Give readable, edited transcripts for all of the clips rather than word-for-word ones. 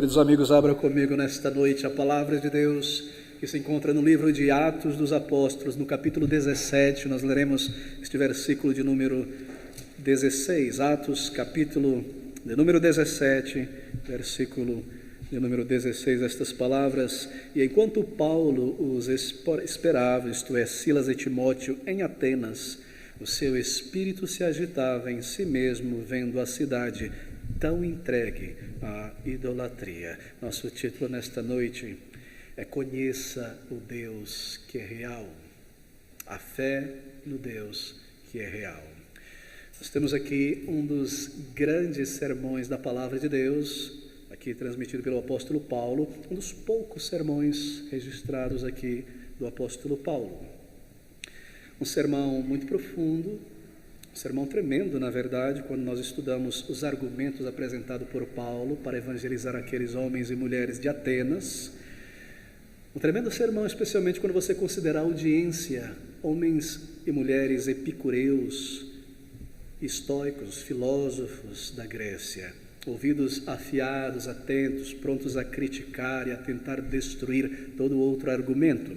Queridos amigos, abra comigo nesta noite a palavra de Deus que se encontra no livro de Atos dos Apóstolos, no capítulo 17, nós leremos este versículo de número 16, Atos capítulo de número 17, versículo de número 16, estas palavras: e enquanto Paulo os esperava, isto é, Silas e Timóteo, em Atenas, o seu espírito se agitava em si mesmo, vendo a cidade tão entregue à idolatria. Nosso título nesta noite é Conheça o Deus que é real. A fé no Deus que é real. Nós temos aqui um dos grandes sermões da palavra de Deus, aqui transmitido pelo apóstolo Paulo, um dos poucos sermões registrados aqui do apóstolo Paulo. Um sermão muito profundo, um sermão tremendo, na verdade, quando nós estudamos os argumentos apresentados por Paulo para evangelizar aqueles homens e mulheres de Atenas. Um tremendo sermão, especialmente quando você considera a audiência, homens e mulheres epicureus, estoicos, filósofos da Grécia, ouvidos afiados, atentos, prontos a criticar e a tentar destruir todo outro argumento.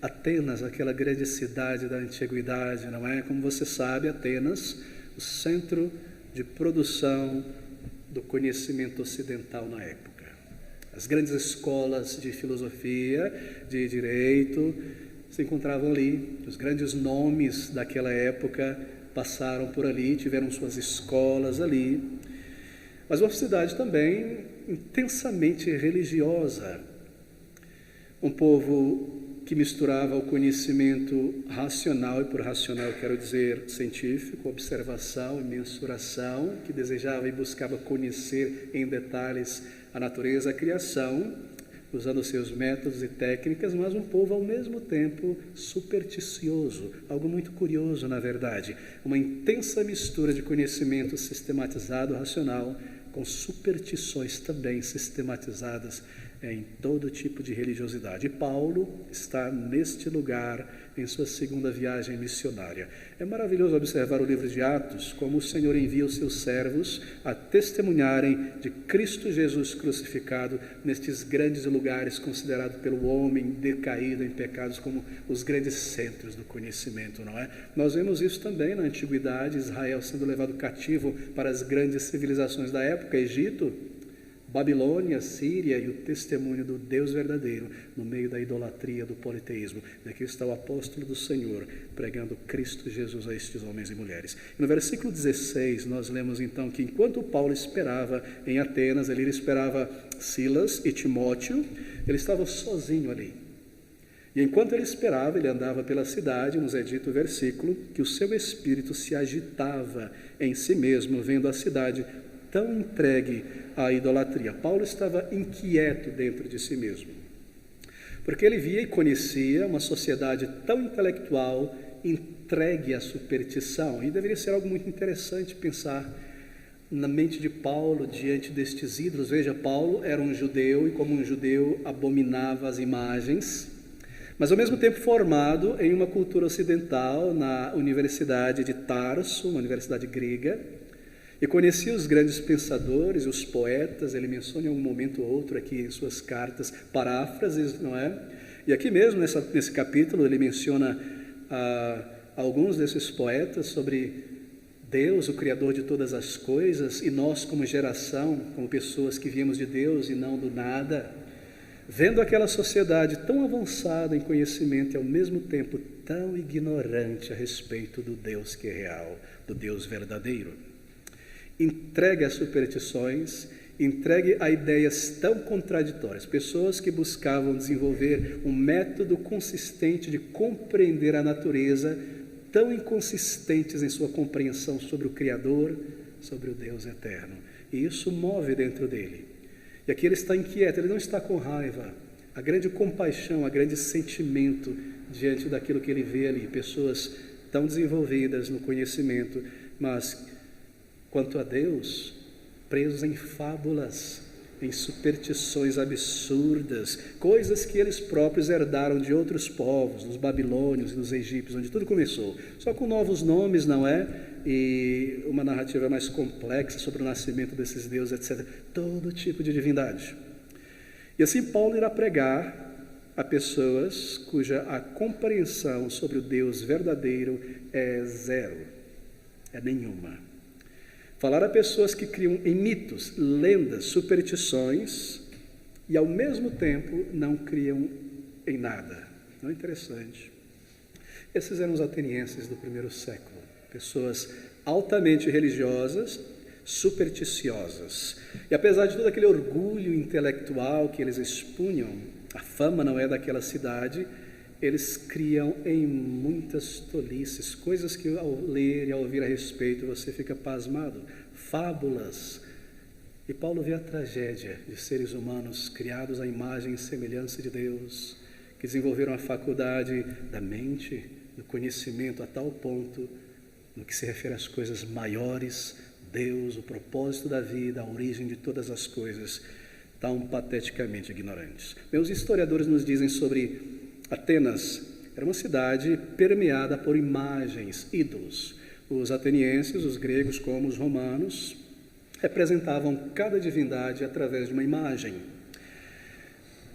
Atenas, aquela grande cidade da antiguidade, não é? Como você sabe, Atenas, o centro de produção do conhecimento ocidental na época. As grandes escolas de filosofia, de direito, se encontravam ali. Os grandes nomes daquela época passaram por ali, tiveram suas escolas ali. Mas uma cidade também intensamente religiosa. Um povo que misturava o conhecimento racional, e por racional eu quero dizer científico, observação e mensuração, que desejava e buscava conhecer em detalhes a natureza, a criação, usando seus métodos e técnicas, mas um povo ao mesmo tempo supersticioso, algo muito curioso na verdade, uma intensa mistura de conhecimento sistematizado, racional, com superstições também sistematizadas em todo tipo de religiosidade. E Paulo está neste lugar em sua segunda viagem missionária. É maravilhoso observar o livro de Atos, como o Senhor envia os seus servos a testemunharem de Cristo Jesus crucificado nestes grandes lugares considerados pelo homem decaído em pecados como os grandes centros do conhecimento, não é? Nós vemos isso também na antiguidade, Israel sendo levado cativo para as grandes civilizações da época, Egito, Babilônia, Síria, e o testemunho do Deus verdadeiro no meio da idolatria, do politeísmo. E aqui está o apóstolo do Senhor pregando Cristo Jesus a estes homens e mulheres. E no versículo 16 nós lemos então que enquanto Paulo esperava em Atenas, ele esperava Silas e Timóteo, ele estava sozinho ali. E enquanto ele esperava, ele andava pela cidade, nos é dito o versículo, que o seu espírito se agitava em si mesmo, vendo a cidade tão entregue à idolatria. Paulo estava inquieto dentro de si mesmo, porque ele via e conhecia uma sociedade tão intelectual, entregue à superstição, e deveria ser algo muito interessante pensar na mente de Paulo diante destes ídolos. Veja, Paulo era um judeu, e como um judeu abominava as imagens, mas ao mesmo tempo formado em uma cultura ocidental, na Universidade de Tarso, uma universidade grega, e conhecia os grandes pensadores, os poetas. Ele menciona em algum momento ou outro aqui em suas cartas paráfrases, não é? E aqui mesmo nesse capítulo ele menciona alguns desses poetas sobre Deus, o Criador de todas as coisas, e nós como geração, como pessoas que viemos de Deus e não do nada, vendo aquela sociedade tão avançada em conhecimento e ao mesmo tempo tão ignorante a respeito do Deus que é real, do Deus verdadeiro. Entregue a superstições, entregue a ideias tão contraditórias, pessoas que buscavam desenvolver um método consistente de compreender a natureza, tão inconsistentes em sua compreensão sobre o Criador, sobre o Deus eterno. E isso move dentro dele. E aqui ele está inquieto, ele não está com raiva. A grande compaixão, a grande sentimento diante daquilo que ele vê ali, pessoas tão desenvolvidas no conhecimento, mas quanto a Deus, presos em fábulas, em superstições absurdas, coisas que eles próprios herdaram de outros povos, dos babilônios e dos egípcios, onde tudo começou, só com novos nomes, não é? E uma narrativa mais complexa sobre o nascimento desses deuses, etc. Todo tipo de divindade. E assim Paulo irá pregar a pessoas cuja a compreensão sobre o Deus verdadeiro é zero, é nenhuma. Falar a pessoas que criam em mitos, lendas, superstições e ao mesmo tempo não criam em nada. Não é interessante? Esses eram os atenienses do primeiro século, pessoas altamente religiosas, supersticiosas. E apesar de todo aquele orgulho intelectual que eles expunham, a fama não é daquela cidade, eles criam em muitas tolices, coisas que ao ler e ao ouvir a respeito você fica pasmado, fábulas. E Paulo vê a tragédia de seres humanos criados à imagem e semelhança de Deus, que desenvolveram a faculdade da mente, do conhecimento a tal ponto, no que se refere às coisas maiores, Deus, o propósito da vida, a origem de todas as coisas, tão pateticamente ignorantes. Meus historiadores nos dizem sobre Atenas, era uma cidade permeada por imagens, ídolos. Os atenienses, os gregos como os romanos, representavam cada divindade através de uma imagem.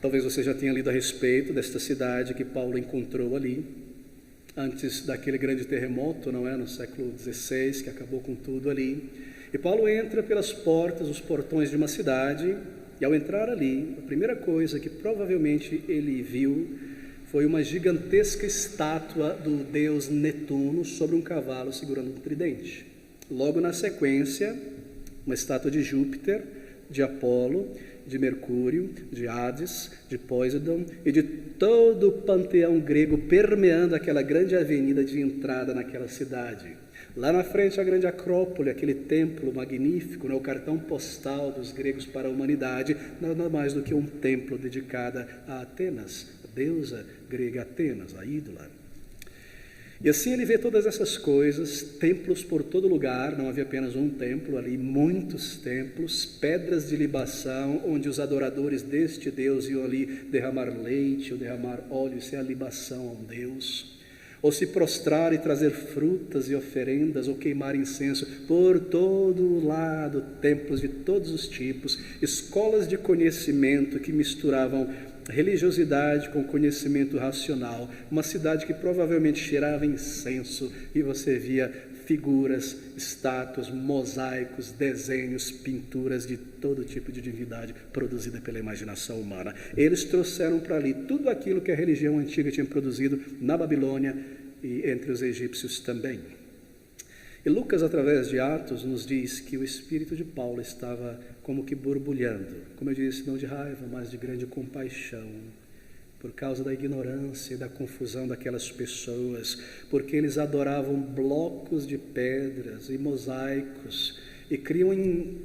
Talvez você já tenha lido a respeito desta cidade que Paulo encontrou ali, antes daquele grande terremoto, não é? No século XVI, que acabou com tudo ali. E Paulo entra pelas portas, os portões de uma cidade, e ao entrar ali, a primeira coisa que provavelmente ele viu foi uma gigantesca estátua do deus Netuno sobre um cavalo segurando um tridente. Logo na sequência, uma estátua de Júpiter, de Apolo, de Mercúrio, de Hades, de Poseidon e de todo o panteão grego permeando aquela grande avenida de entrada naquela cidade. Lá na frente a grande Acrópole, aquele templo magnífico, o cartão postal dos gregos para a humanidade, nada mais do que um templo dedicado a Atenas, a deusa grega Atenas, a ídola. E assim ele vê todas essas coisas, templos por todo lugar, não havia apenas um templo ali, muitos templos, pedras de libação, onde os adoradores deste Deus iam ali derramar leite ou derramar óleo, isso é a libação a um Deus, ou se prostrar e trazer frutas e oferendas, ou queimar incenso, por todo lado, templos de todos os tipos, escolas de conhecimento que misturavam religiosidade com conhecimento racional, uma cidade que provavelmente cheirava incenso e você via figuras, estátuas, mosaicos, desenhos, pinturas de todo tipo de divindade produzida pela imaginação humana. Eles trouxeram para ali tudo aquilo que a religião antiga tinha produzido na Babilônia e entre os egípcios também. E Lucas, através de Atos, nos diz que o espírito de Paulo estava como que borbulhando, como eu disse, não de raiva, mas de grande compaixão, por causa da ignorância e da confusão daquelas pessoas, porque eles adoravam blocos de pedras e mosaicos, e criam em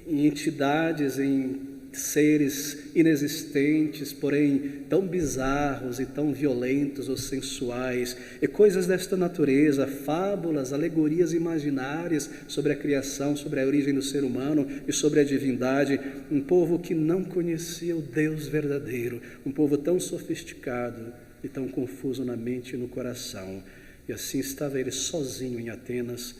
entidades, em seres inexistentes, porém tão bizarros e tão violentos ou sensuais, e coisas desta natureza, fábulas, alegorias imaginárias sobre a criação, sobre a origem do ser humano e sobre a divindade. Um povo que não conhecia o Deus verdadeiro, um povo tão sofisticado e tão confuso na mente e no coração. E assim estava ele sozinho em Atenas,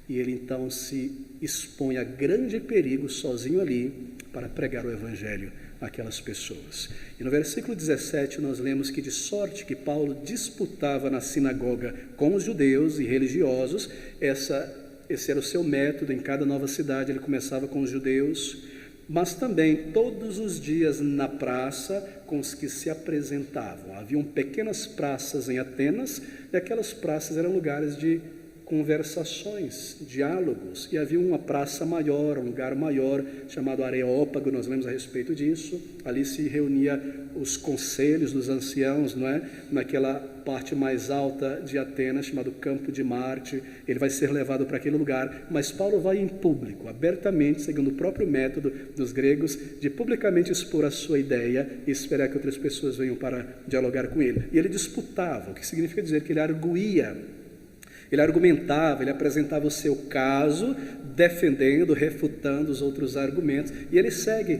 e ele então se expõe a grande perigo sozinho ali para pregar o Evangelho àquelas pessoas. E no versículo 17 nós lemos que de sorte que Paulo disputava na sinagoga com os judeus e religiosos, esse era o seu método, em cada nova cidade ele começava com os judeus, mas também todos os dias na praça com os que se apresentavam. Haviam pequenas praças em Atenas, e aquelas praças eram lugares de conversações, diálogos, e havia uma praça maior, um lugar maior, chamado Areópago, nós lemos a respeito disso. Ali se reunia os conselhos dos anciãos, não é? Naquela parte mais alta de Atenas, chamado Campo de Marte. Ele vai ser levado para aquele lugar, mas Paulo vai em público, abertamente, seguindo o próprio método dos gregos, de publicamente expor a sua ideia e esperar que outras pessoas venham para dialogar com ele. E ele disputava, o que significa dizer que ele arguía, ele argumentava, ele apresentava o seu caso, defendendo, refutando os outros argumentos, e ele segue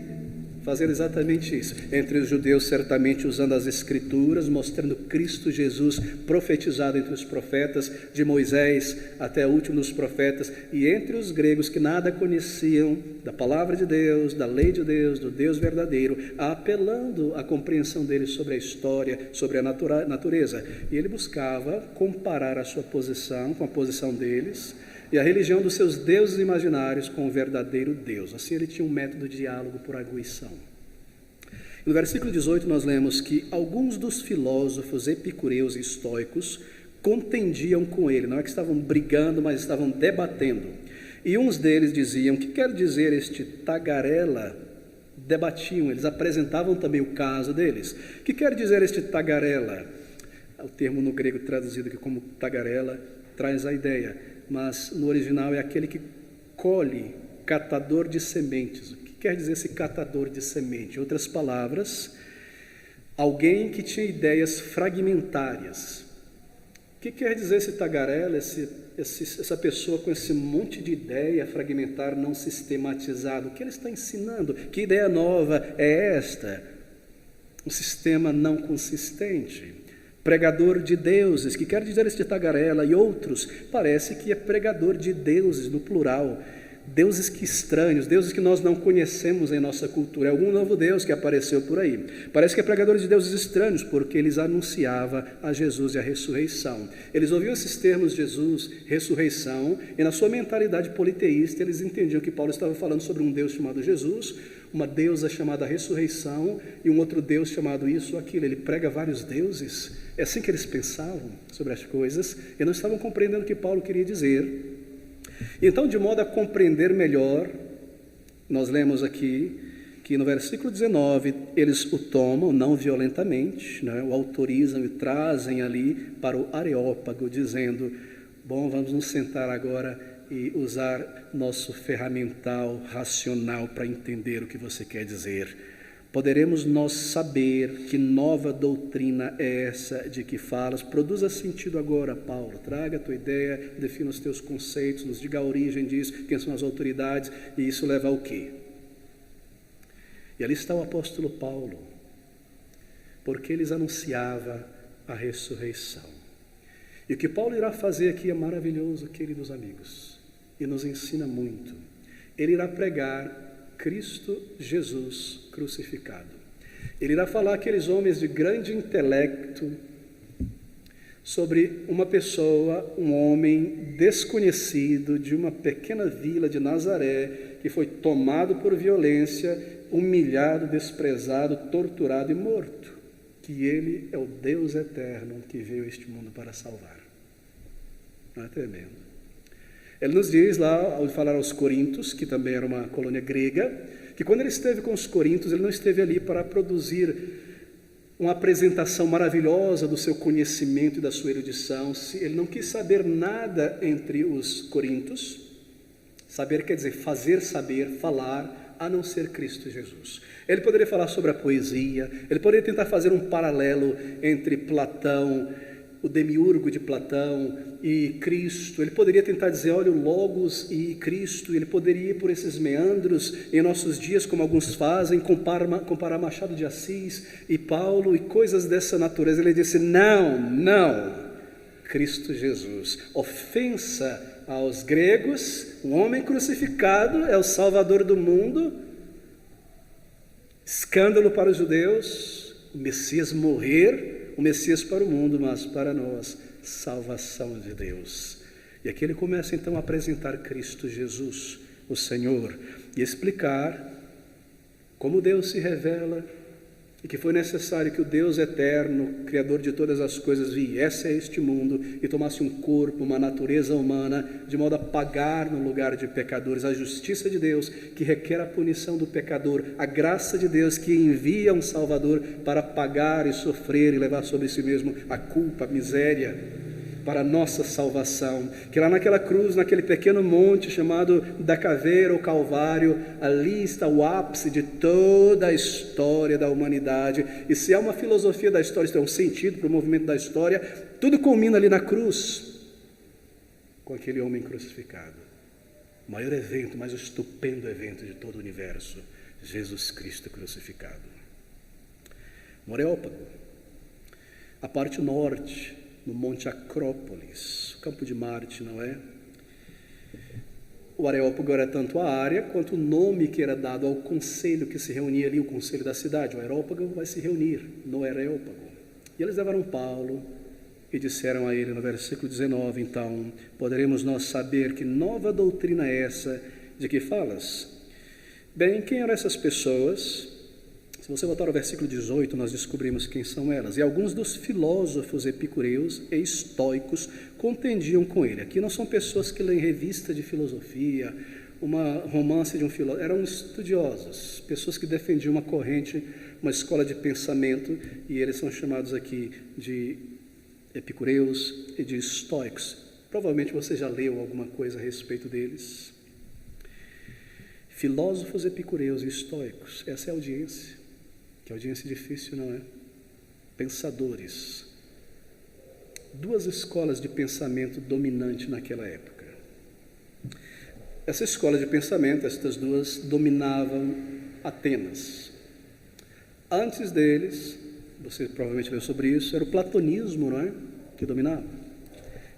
fazendo exatamente isso. Entre os judeus, certamente usando as Escrituras, mostrando Cristo Jesus profetizado entre os profetas, de Moisés até o último dos profetas, e entre os gregos que nada conheciam da palavra de Deus, da lei de Deus, do Deus verdadeiro, apelando à compreensão deles sobre a história, sobre a natureza. E ele buscava comparar a sua posição com a posição deles, e a religião dos seus deuses imaginários com o verdadeiro Deus. Assim ele tinha um método de diálogo por arguição. No versículo 18 nós lemos que alguns dos filósofos epicureus e estoicos contendiam com ele, não é que estavam brigando, mas estavam debatendo. E uns deles diziam: que quer dizer este tagarela? Debatiam, eles apresentavam também o caso deles. Que quer dizer este tagarela? O termo no grego traduzido aqui como tagarela traz a ideia, mas no original é aquele que colhe, catador de sementes. O que quer dizer esse catador de semente? Em outras palavras, alguém que tinha ideias fragmentárias. O que quer dizer esse tagarela, essa pessoa com esse monte de ideia fragmentar, não sistematizado? O que ele está ensinando? Que ideia nova é esta? Um sistema não consistente. Pregador de deuses, que quer dizer este tagarela, e outros, parece que é pregador de deuses, no plural, deuses que estranhos, deuses que nós não conhecemos em nossa cultura, é algum novo Deus que apareceu por aí. Parece que é pregador de deuses estranhos, porque eles anunciavam a Jesus e a ressurreição. Eles ouviam esses termos, Jesus, ressurreição, e na sua mentalidade politeísta, eles entendiam que Paulo estava falando sobre um Deus chamado Jesus, uma deusa chamada ressurreição, e um outro Deus chamado isso ou aquilo. Ele prega vários deuses. É assim que eles pensavam sobre as coisas, e não estavam compreendendo o que Paulo queria dizer. Então, de modo a compreender melhor, nós lemos aqui que no versículo 19, eles o tomam, não violentamente, né, o autorizam e trazem ali para o Areópago, dizendo: bom, vamos nos sentar agora e usar nosso ferramental racional para entender o que você quer dizer. Poderemos nós saber que nova doutrina é essa de que falas? Produza sentido agora, Paulo. Traga a tua ideia, defina os teus conceitos, nos diga a origem disso, quem são as autoridades, e isso leva ao quê? E ali está o apóstolo Paulo, porque eles anunciavam a ressurreição. E o que Paulo irá fazer aqui é maravilhoso, queridos amigos, e nos ensina muito. Ele irá pregar Cristo Jesus crucificado. Ele irá falar àqueles homens de grande intelecto sobre uma pessoa, um homem desconhecido de uma pequena vila de Nazaré, que foi tomado por violência, humilhado, desprezado, torturado e morto, que ele é o Deus eterno que veio a este mundo para salvar. Não é tremendo? Ele nos diz lá, ao falar aos Coríntios, que também era uma colônia grega, que quando ele esteve com os Coríntios, ele não esteve ali para produzir uma apresentação maravilhosa do seu conhecimento e da sua erudição. Ele não quis saber nada entre os Coríntios. Saber quer dizer fazer saber, falar, a não ser Cristo Jesus. Ele poderia falar sobre a poesia, ele poderia tentar fazer um paralelo entre Platão, o demiurgo de Platão e Cristo. Ele poderia tentar dizer, olha, o Logos e Cristo. Ele poderia ir por esses meandros em nossos dias, como alguns fazem, comparar Machado de Assis e Paulo e coisas dessa natureza. Ele disse, não, Cristo Jesus. Ofensa aos gregos, o homem crucificado é o Salvador do mundo, escândalo para os judeus, o Messias morrer, o Messias para o mundo, mas para nós, salvação de Deus. E aqui ele começa então a apresentar Cristo Jesus, o Senhor, e explicar como Deus se revela e que foi necessário que o Deus eterno, Criador de todas as coisas, viesse a este mundo e tomasse um corpo, uma natureza humana, de modo a pagar no lugar de pecadores, a justiça de Deus que requer a punição do pecador, a graça de Deus que envia um Salvador para pagar e sofrer e levar sobre si mesmo a culpa, a miséria, para a nossa salvação, que lá naquela cruz, naquele pequeno monte chamado da Caveira ou Calvário, ali está o ápice de toda a história da humanidade. E se há uma filosofia da história, isto é um sentido para o movimento da história, tudo culmina ali na cruz, com aquele homem crucificado. O maior evento, mais estupendo evento de todo o universo. Jesus Cristo crucificado. No Areópago, a parte norte, no Monte Acrópolis, o Campo de Marte, não é? O Areópago era tanto a área quanto o nome que era dado ao conselho que se reunia ali, o conselho da cidade. O Areópago vai se reunir no Areópago. E eles levaram Paulo e disseram a ele no versículo 19, então, poderemos nós saber que nova doutrina é essa de que falas? Bem, quem eram essas pessoas? Se você voltar ao versículo 18, nós descobrimos quem são elas. E alguns dos filósofos epicureus e estoicos contendiam com ele. Aqui não são pessoas que leem revista de filosofia, uma romance de um filósofo. Eram estudiosos, pessoas que defendiam uma corrente, uma escola de pensamento, e eles são chamados aqui de epicureus e de estoicos. Provavelmente você já leu alguma coisa a respeito deles. Filósofos epicureus e estoicos, essa é a audiência. Que audiência difícil, não é? Pensadores. Duas escolas de pensamento dominantes naquela época. Essa escola de pensamento, estas duas, dominavam Atenas. Antes deles, você provavelmente leu sobre isso, era o platonismo, não é? Que dominava.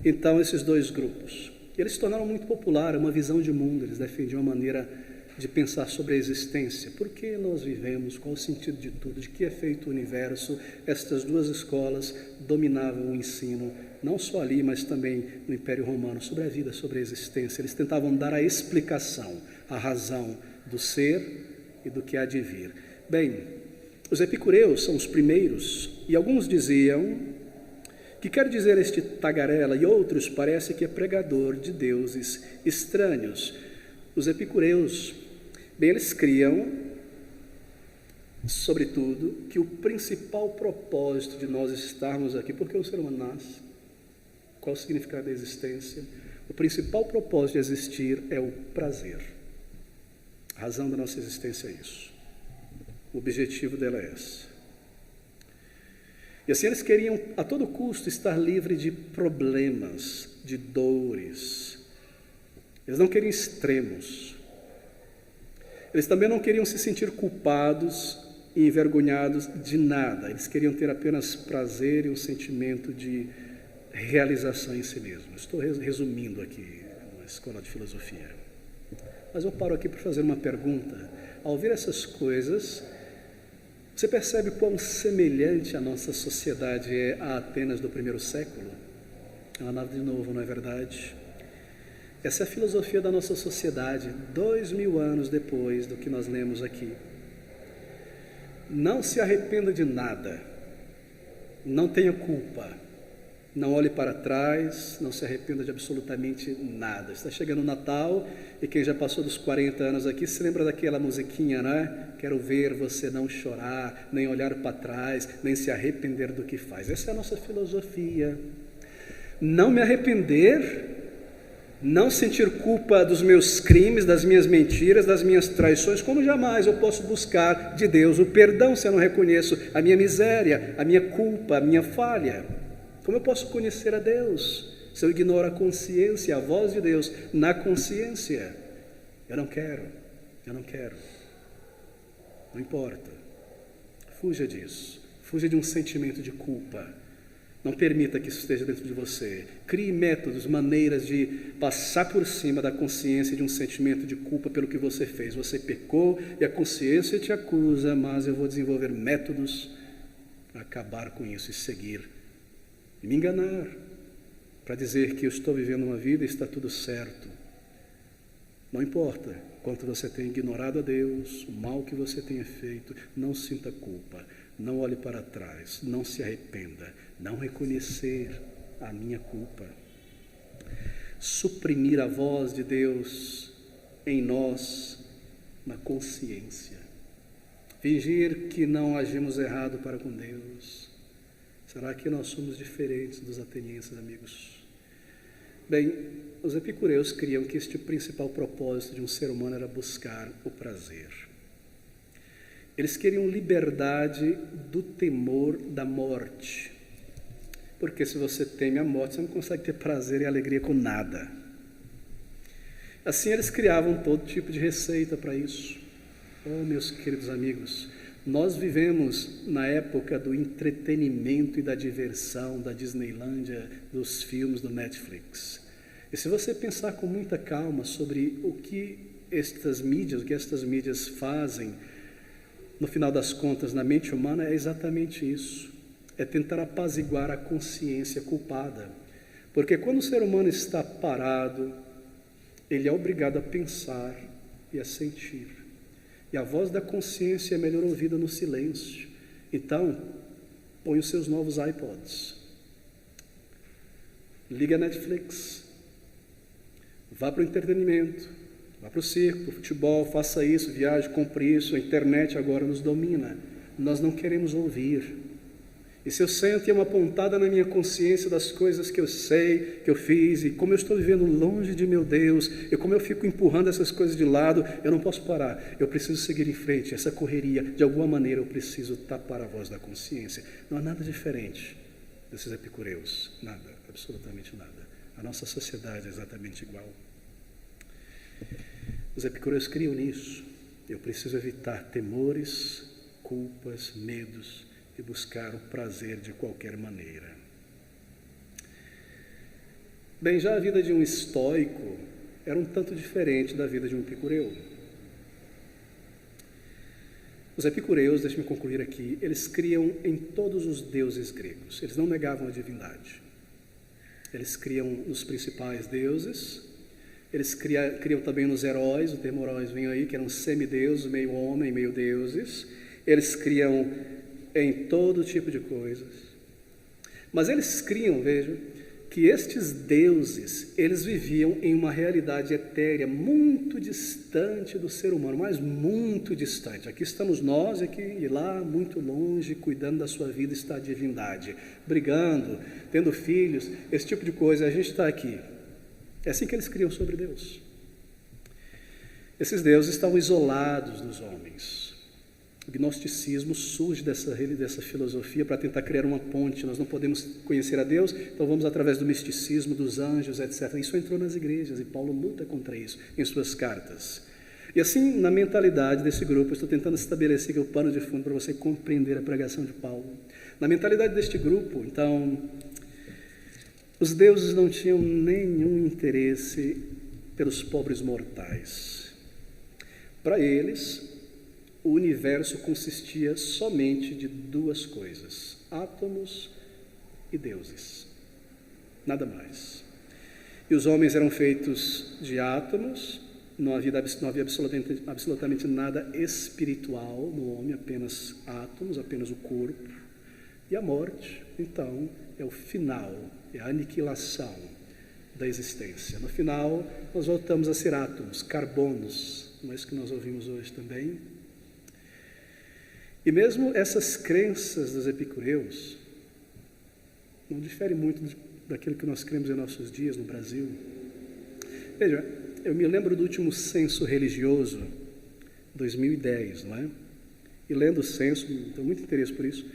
Então, esses dois grupos, eles se tornaram muito populares, uma visão de mundo, eles defendiam uma maneira de pensar sobre a existência, por que nós vivemos, qual o sentido de tudo, de que é feito o universo. Estas duas escolas dominavam o ensino, não só ali, mas também no Império Romano, sobre a vida, sobre a existência. Eles tentavam dar a explicação, a razão do ser e do que há de vir. Bem, os epicureus são os primeiros, e alguns diziam que quer dizer este tagarela, e outros parece que é pregador de deuses estranhos. Os epicureus, bem, eles criam, sobretudo, que o principal propósito de nós estarmos aqui, porque o ser humano nasce, qual o significado da existência? O principal propósito de existir é o prazer. A razão da nossa existência é isso. O objetivo dela é esse. E assim eles queriam, a todo custo, estar livre de problemas, de dores. Eles não queriam extremos. Eles também não queriam se sentir culpados e envergonhados de nada. Eles queriam ter apenas prazer e um sentimento de realização em si mesmos. Estou resumindo aqui uma escola de filosofia. Mas eu paro aqui para fazer uma pergunta. Ao ouvir essas coisas, você percebe quão semelhante a nossa sociedade é a Atenas do primeiro século? Ela nada de novo, não é verdade? Essa é a filosofia da nossa sociedade, 2000 anos depois do que nós lemos aqui. Não se arrependa de nada, não tenha culpa, não olhe para trás, não se arrependa de absolutamente nada. Está chegando o Natal e quem já passou dos 40 anos aqui se lembra daquela musiquinha, né? Quero ver você não chorar, nem olhar para trás, nem se arrepender do que faz. Essa é a nossa filosofia. Não me arrepender, não sentir culpa dos meus crimes, das minhas mentiras, das minhas traições. Como jamais eu posso buscar de Deus o perdão se eu não reconheço a minha miséria, a minha culpa, a minha falha? Como eu posso conhecer a Deus se eu ignoro a consciência, a voz de Deus na consciência? Eu não quero. Não importa. Fuja disso. Fuja de um sentimento de culpa. Não permita que isso esteja dentro de você. Crie métodos, maneiras de passar por cima da consciência de um sentimento de culpa pelo que você fez. Você pecou e a consciência te acusa, mas eu vou desenvolver métodos para acabar com isso e seguir. E me enganar, para dizer que eu estou vivendo uma vida e está tudo certo. Não importa quanto você tenha ignorado a Deus, o mal que você tenha feito, não sinta culpa. Não olhe para trás, não se arrependa, não reconhecer a minha culpa. Suprimir a voz de Deus em nós, na consciência. Fingir que não agimos errado para com Deus. Será que nós somos diferentes dos atenienses, amigos? Bem, os epicureus criam que este principal propósito de um ser humano era buscar o prazer. Eles queriam liberdade do temor da morte. Porque se você teme a morte, você não consegue ter prazer e alegria com nada. Assim eles criavam todo tipo de receita para isso. Oh, meus queridos amigos, nós vivemos na época do entretenimento e da diversão, da Disneylândia, dos filmes do Netflix. E se você pensar com muita calma sobre o que estas mídias fazem, no final das contas, na mente humana, é exatamente isso. É tentar apaziguar a consciência culpada. Porque quando o ser humano está parado, ele é obrigado a pensar e a sentir. E a voz da consciência é melhor ouvida no silêncio. Então, põe os seus novos iPods. Liga a Netflix. Vá para o entretenimento. Vá para o circo, para o futebol, faça isso, viaje, compre isso. A internet agora nos domina. Nós não queremos ouvir. E se eu sento uma pontada na minha consciência das coisas que eu sei, que eu fiz, e como eu estou vivendo longe de meu Deus, e como eu fico empurrando essas coisas de lado, eu não posso parar, eu preciso seguir em frente, essa correria, de alguma maneira eu preciso tapar a voz da consciência. Não há nada diferente desses epicureus, nada, absolutamente nada. A nossa sociedade é exatamente igual. Os epicureus criam nisso. Eu preciso evitar temores, culpas, medos, e buscar o prazer de qualquer maneira. Bem, já a vida de um estoico era um tanto diferente da vida de um epicureu. Os epicureus, deixe-me concluir aqui, eles criam em todos os deuses gregos. Eles não negavam a divindade. Eles criam nos principais deuses. Eles criam também nos heróis, o termo heróis vem aí, que eram semideuses, meio homem, meio deuses. Eles criam em todo tipo de coisas. Mas eles criam, vejam, que estes deuses, eles viviam em uma realidade etérea muito distante do ser humano, mas muito distante. Aqui estamos nós, e lá, muito longe, cuidando da sua vida, está a divindade, brigando, tendo filhos, esse tipo de coisa, a gente está aqui. É assim que eles criam sobre Deus. Esses deuses estavam isolados dos homens. O gnosticismo surge dessa filosofia para tentar criar uma ponte. Nós não podemos conhecer a Deus, então vamos através do misticismo, dos anjos, etc. Isso entrou nas igrejas e Paulo luta contra isso em suas cartas. E assim, na mentalidade desse grupo, eu estou tentando estabelecer aqui o pano de fundo para você compreender a pregação de Paulo. Na mentalidade deste grupo, então, os deuses não tinham nenhum interesse pelos pobres mortais. Para eles, o universo consistia somente de duas coisas: átomos e deuses, nada mais. E os homens eram feitos de átomos, não havia absolutamente nada espiritual no homem, apenas átomos, apenas o corpo. E a morte, então, é o final, é a aniquilação da existência. No final, nós voltamos a ser átomos, carbonos, não é isso que nós ouvimos hoje também? E mesmo essas crenças dos epicureus não diferem muito daquilo que nós cremos em nossos dias no Brasil. Veja, eu me lembro do último censo religioso, 2010, não é? E lendo o censo, tenho muito interesse por isso,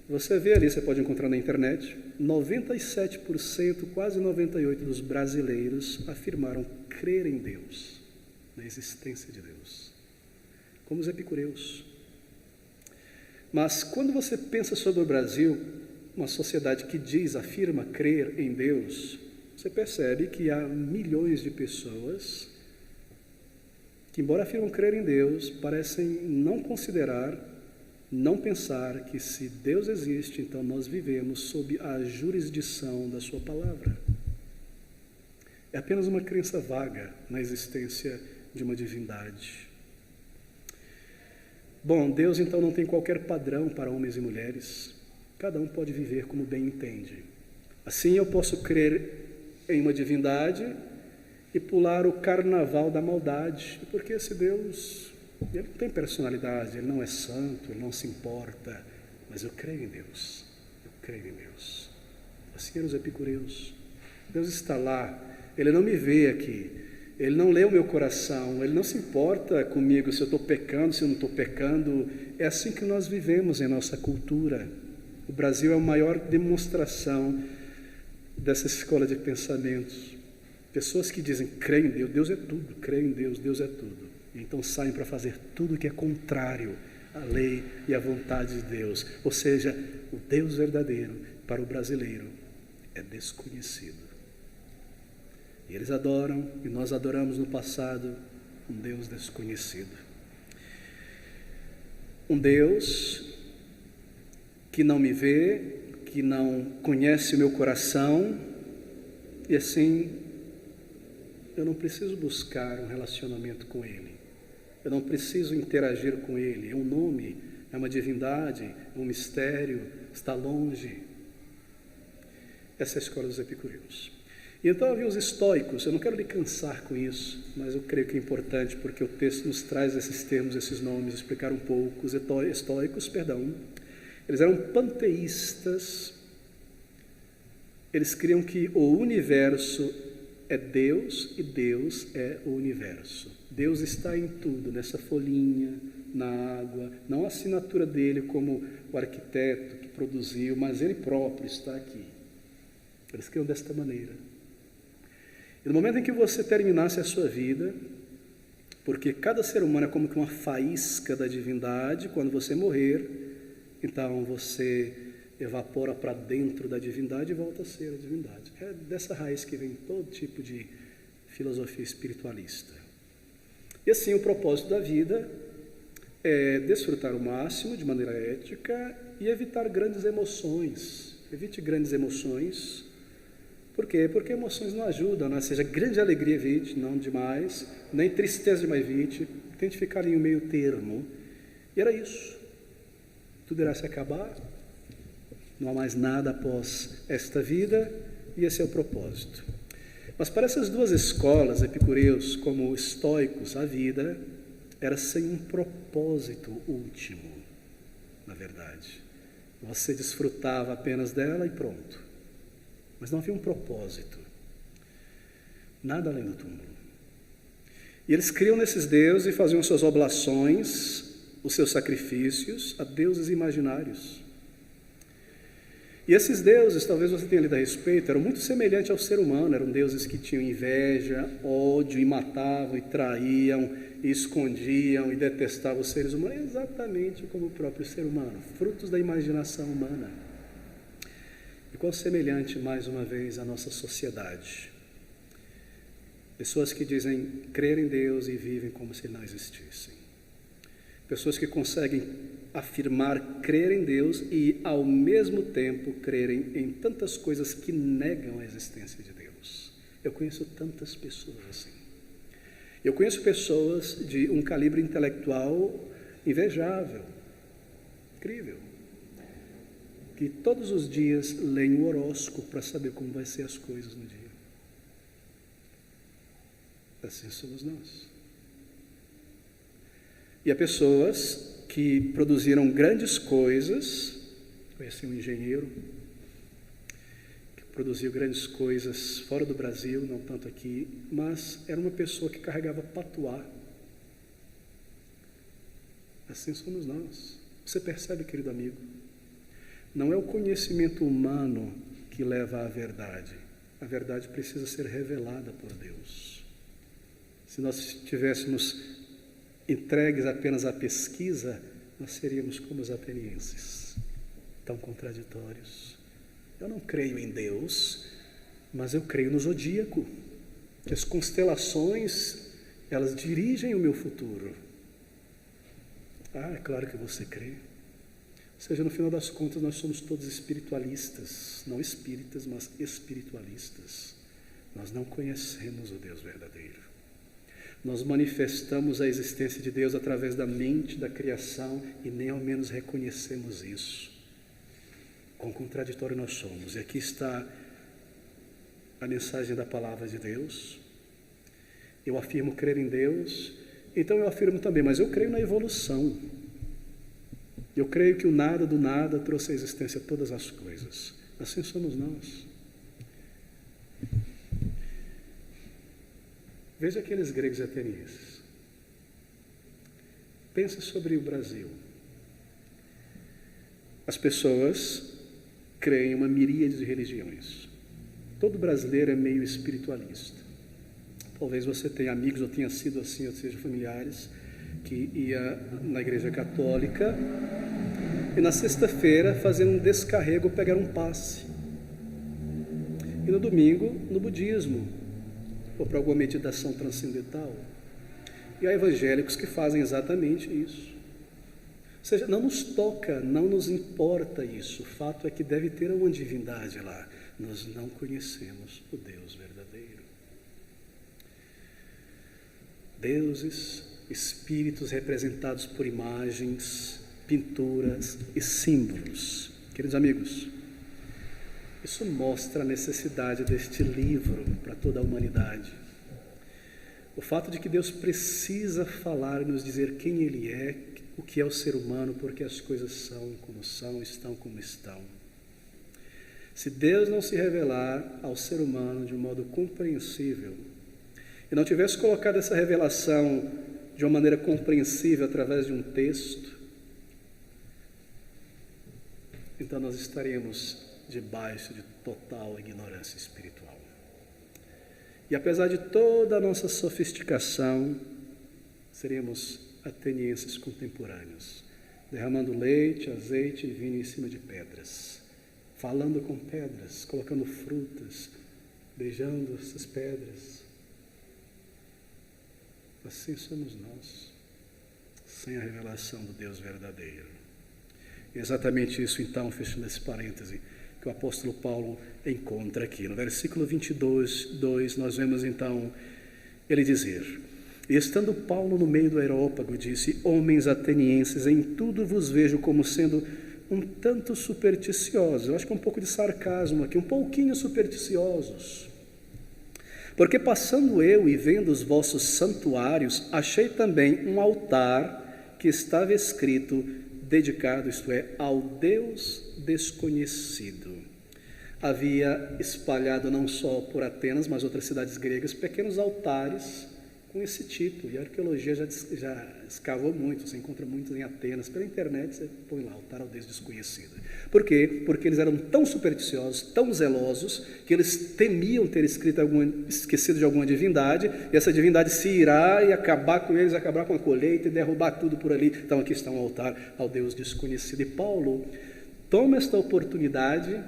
você vê ali, você pode encontrar na internet, 97%, quase 98% dos brasileiros afirmaram crer em Deus, na existência de Deus, como os epicureus. Mas quando você pensa sobre o Brasil, uma sociedade que afirma crer em Deus, você percebe que há milhões de pessoas que, embora afirmam crer em Deus, parecem não considerar, não pensar que se Deus existe, então nós vivemos sob a jurisdição da sua palavra. É apenas uma crença vaga na existência de uma divindade. Bom, Deus então não tem qualquer padrão para homens e mulheres. Cada um pode viver como bem entende. Assim eu posso crer em uma divindade e pular o carnaval da maldade, porque esse Deus, ele não tem personalidade, ele não é santo, ele não se importa, mas eu creio em Deus, eu creio em Deus. Assim eram os epicureus. Deus está lá, ele não me vê aqui, ele não lê o meu coração, ele não se importa comigo se eu estou pecando, se eu não estou pecando. É assim que nós vivemos em nossa cultura. O Brasil é a maior demonstração dessa escola de pensamentos. Pessoas que dizem, creio em Deus, Deus é tudo, creio em Deus, Deus é tudo. Então saem para fazer tudo que é contrário à lei e à vontade de Deus. Ou seja, o Deus verdadeiro para o brasileiro é desconhecido. E eles adoram, e nós adoramos no passado, um Deus desconhecido. Um Deus que não me vê, que não conhece o meu coração, e assim eu não preciso buscar um relacionamento com Ele. Eu não preciso interagir com Ele. É um nome, é uma divindade, é um mistério, está longe. Essa é a escola dos epicureus. E então havia os estoicos. Eu não quero lhe cansar com isso, mas eu creio que é importante porque o texto nos traz esses termos, esses nomes, explicar um pouco. Os estoicos, eles eram panteístas. Eles criam que o universo é Deus e Deus é o universo. Deus está em tudo, nessa folhinha, na água, não a assinatura dele como o arquiteto que produziu, mas ele próprio está aqui. Eles criam desta maneira. E no momento em que você terminasse a sua vida, porque cada ser humano é como que uma faísca da divindade, quando você morrer, então você evapora para dentro da divindade e volta a ser a divindade. É dessa raiz que vem todo tipo de filosofia espiritualista. E assim o propósito da vida é desfrutar o máximo de maneira ética e evitar grandes emoções. Evite grandes emoções. Por quê? Porque emoções não ajudam, né? Seja grande alegria evite, não demais, nem tristeza demais evite, tente ficar em um meio termo. E era isso. Tudo irá se acabar, não há mais nada após esta vida, e esse é o propósito. Mas para essas duas escolas, epicureus como estoicos, a vida era sem um propósito último, na verdade. Você desfrutava apenas dela e pronto. Mas não havia um propósito, nada além do túmulo. E eles criam nesses deuses e faziam suas oblações, os seus sacrifícios a deuses imaginários. E esses deuses, talvez você tenha lido a respeito, eram muito semelhantes ao ser humano, eram deuses que tinham inveja, ódio, e matavam, e traíam, e escondiam, e detestavam os seres humanos, exatamente como o próprio ser humano, frutos da imaginação humana. E qual semelhante, mais uma vez, à nossa sociedade. Pessoas que dizem crer em Deus e vivem como se não existissem. Pessoas que conseguem afirmar crer em Deus e, ao mesmo tempo, crerem em tantas coisas que negam a existência de Deus. Eu conheço tantas pessoas assim. Eu conheço pessoas de um calibre intelectual invejável, incrível, que todos os dias leem o horóscopo para saber como vai ser as coisas no dia. Assim somos nós. E há pessoas que produziram grandes coisas. Conheci um engenheiro que produziu grandes coisas fora do Brasil, não tanto aqui, mas era uma pessoa que carregava patuá. Assim somos nós. Você percebe, querido amigo? Não é o conhecimento humano que leva à verdade. A verdade precisa ser revelada por Deus. Se nós estivéssemos entregues apenas à pesquisa, nós seríamos como os atenienses, tão contraditórios. Eu não creio em Deus, mas eu creio no zodíaco, que as constelações, elas dirigem o meu futuro. Ah, é claro que você crê. Ou seja, no final das contas, nós somos todos espiritualistas, não espíritas, mas espiritualistas. Nós não conhecemos o Deus verdadeiro. Nós manifestamos a existência de Deus através da mente, da criação, e nem ao menos reconhecemos isso. Quão contraditório nós somos. E aqui está a mensagem da palavra de Deus. Eu afirmo crer em Deus, então eu afirmo também, mas eu creio na evolução. Eu creio que o nada do nada trouxe à existência todas as coisas. Assim somos nós. Veja aqueles gregos e atenienses. Pense sobre o Brasil. As pessoas creem em uma miríade de religiões. Todo brasileiro é meio espiritualista. Talvez você tenha amigos, ou tenha sido assim, ou seja, familiares, que ia na igreja católica e na sexta-feira fazer um descarrego, pegar um passe. E no domingo, no budismo, ou para alguma meditação transcendental. E há evangélicos que fazem exatamente isso. Ou seja, não nos toca, não nos importa isso. O fato é que deve ter uma divindade lá. Nós não conhecemos o Deus verdadeiro. Deuses, espíritos representados por imagens, pinturas e símbolos. Queridos amigos, isso mostra a necessidade deste livro para toda a humanidade. O fato de que Deus precisa falar e nos dizer quem Ele é, o que é o ser humano, porque as coisas são como são, estão como estão. Se Deus não se revelar ao ser humano de um modo compreensível, e não tivesse colocado essa revelação de uma maneira compreensível através de um texto, então nós estaríamos debaixo de total ignorância espiritual. E apesar de toda a nossa sofisticação, seríamos atenienses contemporâneos, derramando leite, azeite e vinho em cima de pedras, falando com pedras, colocando frutas, beijando essas pedras. Assim somos nós, sem a revelação do Deus verdadeiro. E exatamente isso, então, fechando esse parêntese, que o apóstolo Paulo encontra aqui. No versículo 22, nós vemos então ele dizer: e estando Paulo no meio do Areópago, disse: homens atenienses, em tudo vos vejo como sendo um tanto supersticiosos. Eu acho que um pouco de sarcasmo aqui, um pouquinho supersticiosos. Porque passando eu e vendo os vossos santuários, achei também um altar que estava escrito, dedicado, isto é, ao Deus desconhecido. Havia espalhado não só por Atenas, mas outras cidades gregas, pequenos altares com esse tipo, e a arqueologia já escavou muito, você encontra muitos em Atenas, pela internet você põe lá, altar ao Deus desconhecido. Por quê? Porque eles eram tão supersticiosos, tão zelosos, que eles temiam ter esquecido de alguma divindade, e essa divindade se irá e acabar com eles, acabar com a colheita e derrubar tudo por ali. Então aqui está um altar ao Deus desconhecido. E Paulo toma esta oportunidade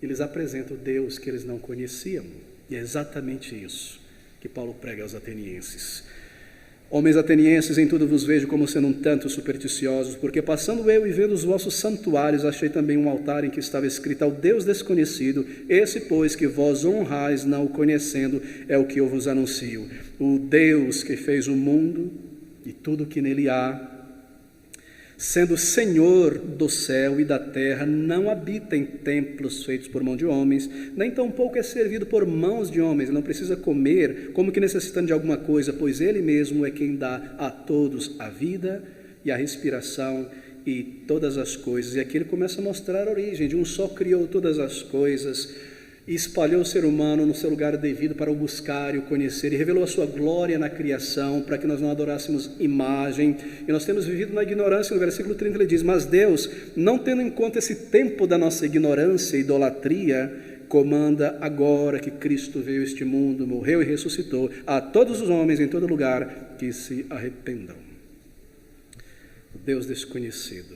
e lhes apresenta o Deus que eles não conheciam, e é exatamente isso que Paulo prega aos atenienses. Homens atenienses, em tudo vos vejo como sendo um tanto supersticiosos, porque passando eu e vendo os vossos santuários, achei também um altar em que estava escrito ao Deus desconhecido, esse, pois, que vós honrais não o conhecendo, é o que eu vos anuncio. O Deus que fez o mundo e tudo o que nele há, sendo Senhor do céu e da terra, não habita em templos feitos por mão de homens, nem tampouco é servido por mãos de homens. Ele não precisa comer como que necessitando de alguma coisa, pois Ele mesmo é quem dá a todos a vida e a respiração e todas as coisas. E aqui ele começa a mostrar a origem de um só criou todas as coisas, e espalhou o ser humano no seu lugar devido para o buscar e o conhecer, e revelou a sua glória na criação, para que nós não adorássemos imagem, e nós temos vivido na ignorância. No versículo 30 ele diz: mas Deus, não tendo em conta esse tempo da nossa ignorância e idolatria, comanda agora que Cristo veio a este mundo, morreu e ressuscitou, a todos os homens em todo lugar que se arrependam. O Deus desconhecido.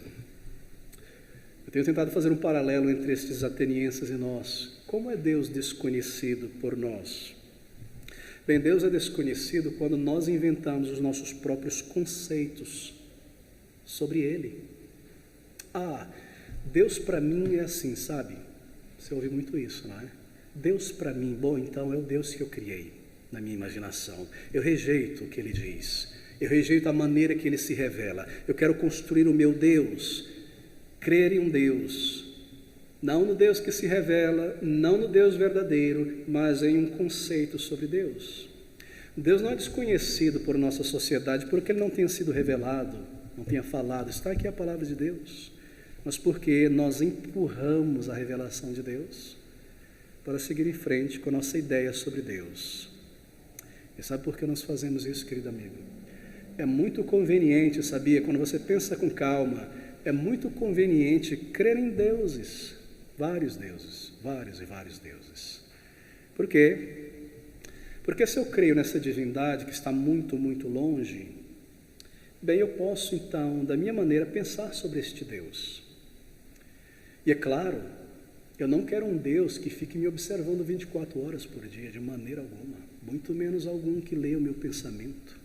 Eu tenho tentado fazer um paralelo entre estes atenienses e nós. Como é Deus desconhecido por nós? Bem, Deus é desconhecido quando nós inventamos os nossos próprios conceitos sobre Ele. Deus para mim é assim, sabe? Você ouve muito isso, não é? Deus para mim, bom, então é o Deus que eu criei na minha imaginação. Eu rejeito o que Ele diz. Eu rejeito a maneira que Ele se revela. Eu quero construir o meu Deus, crer em um Deus, não no Deus que se revela, não no Deus verdadeiro, mas em um conceito sobre Deus. Deus não é desconhecido por nossa sociedade porque Ele não tenha sido revelado, não tenha falado. Está aqui a palavra de Deus, mas porque nós empurramos a revelação de Deus para seguir em frente com a nossa ideia sobre Deus. E sabe por que nós fazemos isso, querido amigo? É muito conveniente, sabia? Quando você pensa com calma, é muito conveniente crer em deuses, vários e vários deuses. Por quê? Porque se eu creio nessa divindade que está muito, muito longe, bem, eu posso então, da minha maneira, pensar sobre este Deus. E é claro, eu não quero um Deus que fique me observando 24 horas por dia, de maneira alguma, muito menos algum que leia o meu pensamento.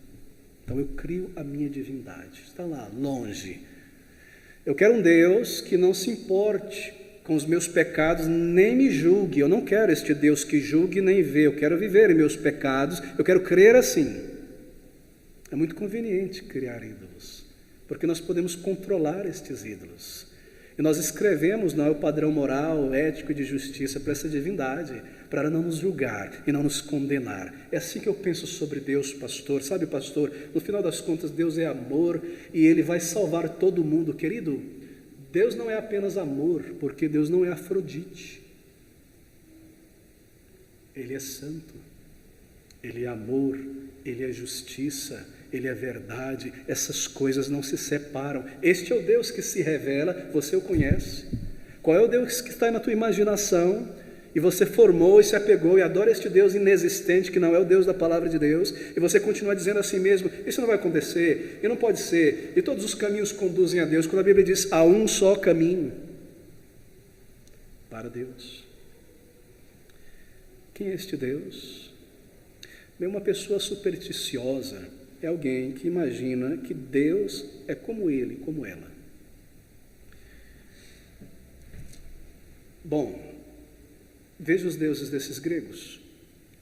Então eu crio a minha divindade, está lá, longe. Eu quero um Deus que não se importe com os meus pecados, nem me julgue. Eu não quero este Deus que julgue nem vê, eu quero viver em meus pecados, eu quero crer assim. É muito conveniente criar ídolos, porque nós podemos controlar estes ídolos. E nós escrevemos o padrão moral, ético e de justiça para essa divindade, para ela não nos julgar e não nos condenar. É assim que eu penso sobre Deus, pastor. Sabe, pastor, no final das contas, Deus é amor e Ele vai salvar todo mundo. Querido, Deus não é apenas amor, porque Deus não é Afrodite. Ele é santo, Ele é amor, Ele é justiça, Ele é verdade. Essas coisas não se separam. Este é o Deus que se revela, você o conhece. Qual é o Deus que está na tua imaginação e você formou e se apegou e adora este Deus inexistente, que não é o Deus da palavra de Deus, e você continua dizendo a si mesmo, isso não vai acontecer, e não pode ser, e todos os caminhos conduzem a Deus, quando a Bíblia diz, há um só caminho para Deus. Quem é este Deus? Bem, uma pessoa supersticiosa é alguém que imagina que Deus é como ele, como ela. Bom, veja os deuses desses gregos.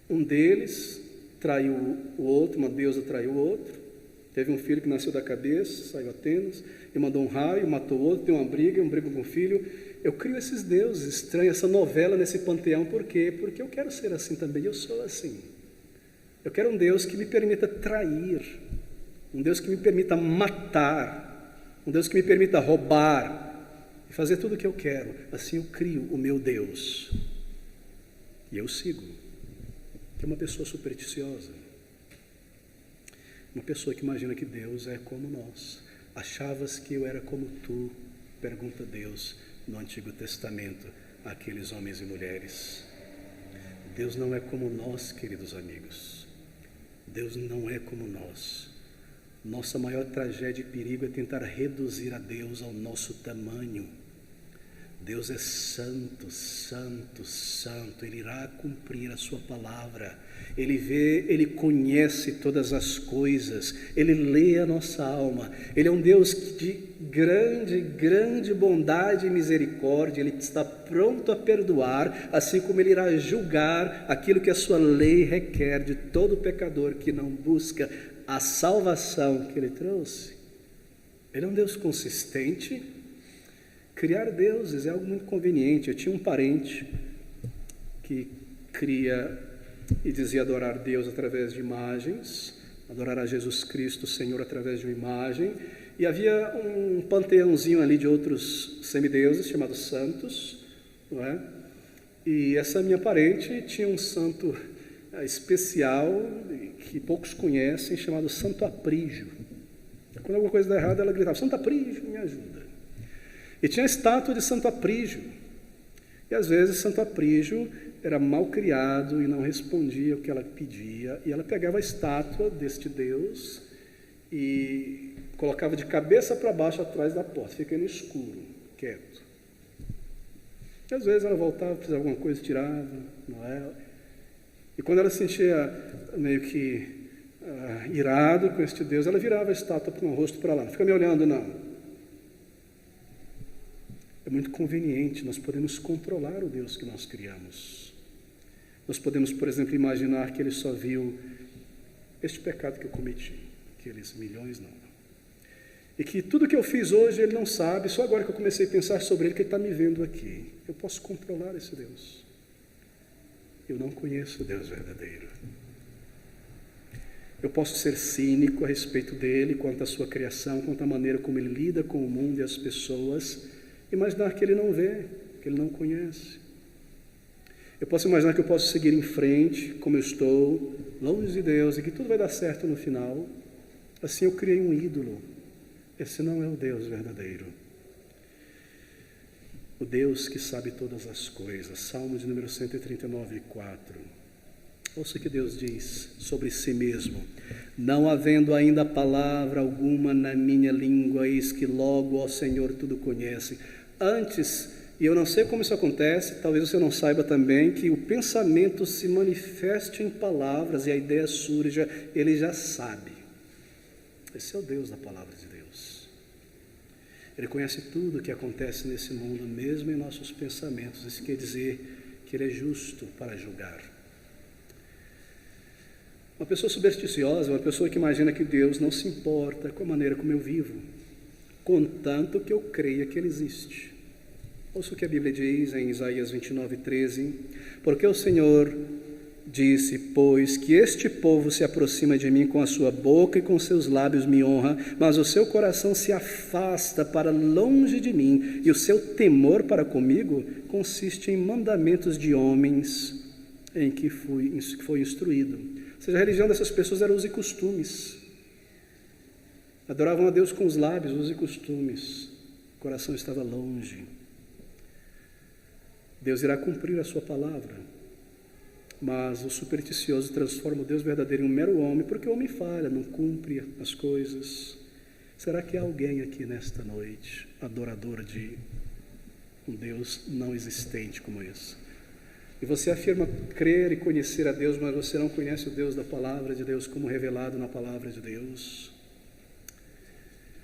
Um deles traiu o outro, uma deusa traiu o outro. Teve um filho que nasceu da cabeça, saiu a Atenas, e mandou um raio, matou o outro, tem uma briga com o filho. Eu crio esses deuses estranhos, essa novela nesse panteão, por quê? Porque eu quero ser assim também, eu sou assim. Eu quero um Deus que me permita trair, um Deus que me permita matar, um Deus que me permita roubar e fazer tudo o que eu quero. Assim eu crio o meu Deus. E eu sigo. É uma pessoa supersticiosa. Uma pessoa que imagina que Deus é como nós. Achavas que eu era como tu? Pergunta Deus no Antigo Testamento àqueles homens e mulheres. Deus não é como nós, queridos amigos. Deus não é como nós. Nossa maior tragédia e perigo é tentar reduzir a Deus ao nosso tamanho. Deus é santo, santo, santo. Ele irá cumprir a sua palavra. Ele vê, Ele conhece todas as coisas. Ele lê a nossa alma. Ele é um Deus de grande, grande bondade e misericórdia. Ele está pronto a perdoar, assim como Ele irá julgar aquilo que a sua lei requer de todo pecador que não busca a salvação que Ele trouxe. Ele é um Deus consistente. Criar deuses é algo muito conveniente. Eu tinha um parente que cria e dizia adorar Deus através de imagens, adorar a Jesus Cristo, Senhor, através de uma imagem, e havia um panteãozinho ali de outros semideuses chamados santos, não é? E essa minha parente tinha um santo especial que poucos conhecem, chamado Santo Aprígio. Quando alguma coisa dá errado, ela gritava, Santo Aprígio, me ajuda. E tinha a estátua de Santo Aprígio. E às vezes Santo Aprígio era mal criado e não respondia o que ela pedia. E ela pegava a estátua deste Deus e colocava de cabeça para baixo atrás da porta, fica no escuro, quieto. E às vezes ela voltava, fazia alguma coisa, tirava, não é? E quando ela se sentia meio que irado com este Deus, ela virava a estátua com o rosto para lá. Não fica me olhando, não. É muito conveniente, nós podemos controlar o Deus que nós criamos. Nós podemos, por exemplo, imaginar que Ele só viu este pecado que eu cometi, aqueles milhões não. E que tudo que eu fiz hoje Ele não sabe, só agora que eu comecei a pensar sobre Ele, que Ele está me vendo aqui. Eu posso controlar esse Deus. Eu não conheço o Deus verdadeiro. Eu posso ser cínico a respeito dEle, quanto à sua criação, quanto à maneira como Ele lida com o mundo e as pessoas, imaginar que Ele não vê, que Ele não conhece. Eu posso imaginar que eu posso seguir em frente, como eu estou, longe de Deus, e que tudo vai dar certo no final. Assim eu criei um ídolo. Esse não é o Deus verdadeiro. O Deus que sabe todas as coisas. Salmo de número 139, 4. Ouça o que Deus diz sobre si mesmo: não havendo ainda palavra alguma na minha língua, eis que logo, ó Senhor, tudo conhece. Antes, e eu não sei como isso acontece, talvez você não saiba também, que o pensamento se manifeste em palavras e a ideia surja, ele já sabe. Esse é o Deus da palavra de Deus. Ele conhece tudo o que acontece nesse mundo, mesmo em nossos pensamentos. Isso quer dizer que Ele é justo para julgar. Uma pessoa supersticiosa é uma pessoa que imagina que Deus não se importa com a maneira como eu vivo, contanto que eu creia que Ele existe. Ouça o que a Bíblia diz em Isaías 29:13: porque o Senhor disse, pois, que este povo se aproxima de mim com a sua boca e com seus lábios me honra, mas o seu coração se afasta para longe de mim, e o seu temor para comigo consiste em mandamentos de homens em que foi instruído. Ou seja, a religião dessas pessoas era usos e costumes. Adoravam a Deus com os lábios, usos e costumes. O coração estava longe. Deus irá cumprir a sua palavra, mas o supersticioso transforma o Deus verdadeiro em um mero homem, porque o homem falha, não cumpre as coisas. Será que há alguém aqui nesta noite, adorador de um Deus não existente como esse? E você afirma crer e conhecer a Deus, mas você não conhece o Deus da palavra de Deus como revelado na palavra de Deus.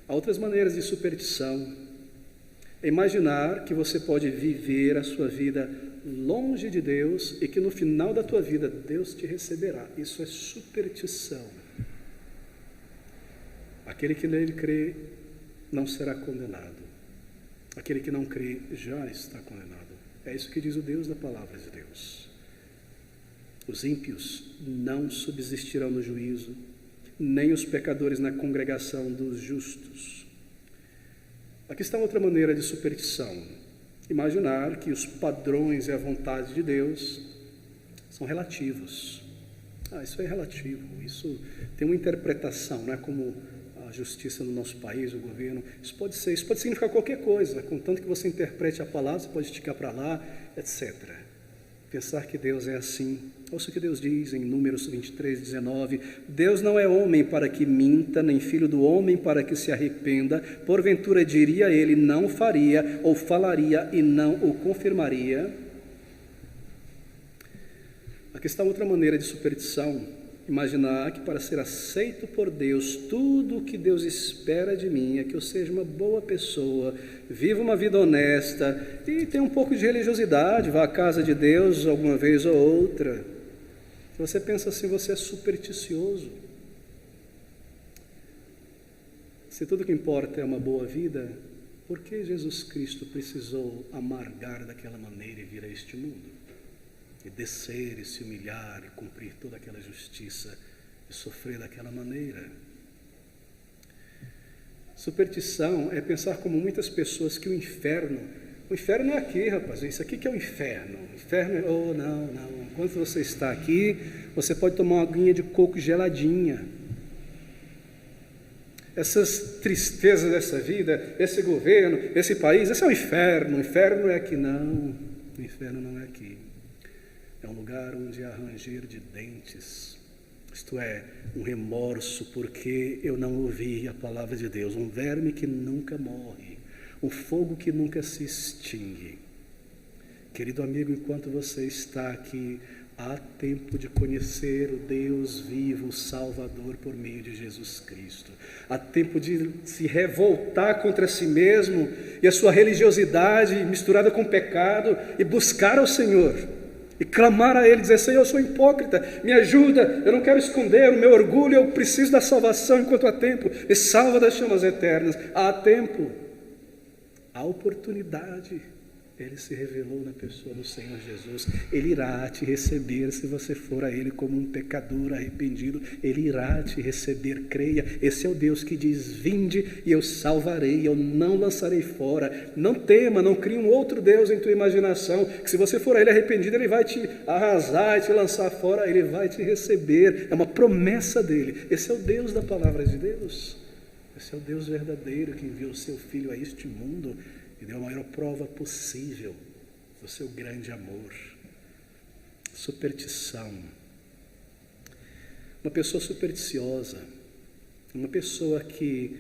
Há outras maneiras de superstição. Imaginar que você pode viver a sua vida longe de Deus e que no final da tua vida Deus te receberá. Isso é superstição. Aquele que nele crê não será condenado. Aquele que não crê já está condenado. É isso que diz o Deus da palavra de Deus. Os ímpios não subsistirão no juízo, nem os pecadores na congregação dos justos. Aqui está outra maneira de superstição. Imaginar que os padrões e a vontade de Deus são relativos. Isso é relativo, isso tem uma interpretação, não é como a justiça no nosso país, o governo. Isso pode significar qualquer coisa, contanto que você interprete a palavra, você pode esticar para lá, etc. Pensar que Deus é assim. Ouça o que Deus diz em Números 23:19: Deus não é homem para que minta, nem filho do homem para que se arrependa. Porventura diria ele, não faria, ou falaria e não o confirmaria. Aqui está outra maneira de superstição. Imaginar que para ser aceito por Deus, tudo o que Deus espera de mim é que eu seja uma boa pessoa, viva uma vida honesta e tenha um pouco de religiosidade, vá à casa de Deus alguma vez ou outra. Se você pensa assim, você é supersticioso. Se tudo que importa é uma boa vida, por que Jesus Cristo precisou amargar daquela maneira e vir a este mundo? E descer, e se humilhar, e cumprir toda aquela justiça, e sofrer daquela maneira. Superstição é pensar como muitas pessoas que o inferno é aqui, rapaz, isso aqui que é o inferno. O inferno é, não. Enquanto você está aqui, você pode tomar uma aguinha de coco geladinha. Essas tristezas dessa vida, esse governo, esse país, esse é o inferno é aqui. Não, o inferno não é aqui. É um lugar onde há ranger de dentes, isto é, um remorso porque eu não ouvi a palavra de Deus, um verme que nunca morre, um fogo que nunca se extingue. Querido amigo, enquanto você está aqui, há tempo de conhecer o Deus vivo, o Salvador, por meio de Jesus Cristo. Há tempo de se revoltar contra si mesmo e a sua religiosidade misturada com pecado e buscar ao Senhor. E clamar a Ele, dizer, Senhor, eu sou hipócrita, me ajuda, eu não quero esconder o meu orgulho, eu preciso da salvação enquanto há tempo, me salva das chamas eternas. Há tempo, há oportunidade. Ele se revelou na pessoa do Senhor Jesus. Ele irá te receber se você for a Ele como um pecador arrependido. Ele irá te receber, creia. Esse é o Deus que diz, vinde e eu salvarei, eu não lançarei fora. Não tema, não crie um outro Deus em tua imaginação, que se você for a Ele arrependido, Ele vai te arrasar e te lançar fora, Ele vai te receber. É uma promessa dEle. Esse é o Deus da palavra de Deus. Esse é o Deus verdadeiro que enviou o seu Filho a este mundo e deu a maior prova possível do seu grande amor. Superstição uma pessoa supersticiosa, uma pessoa que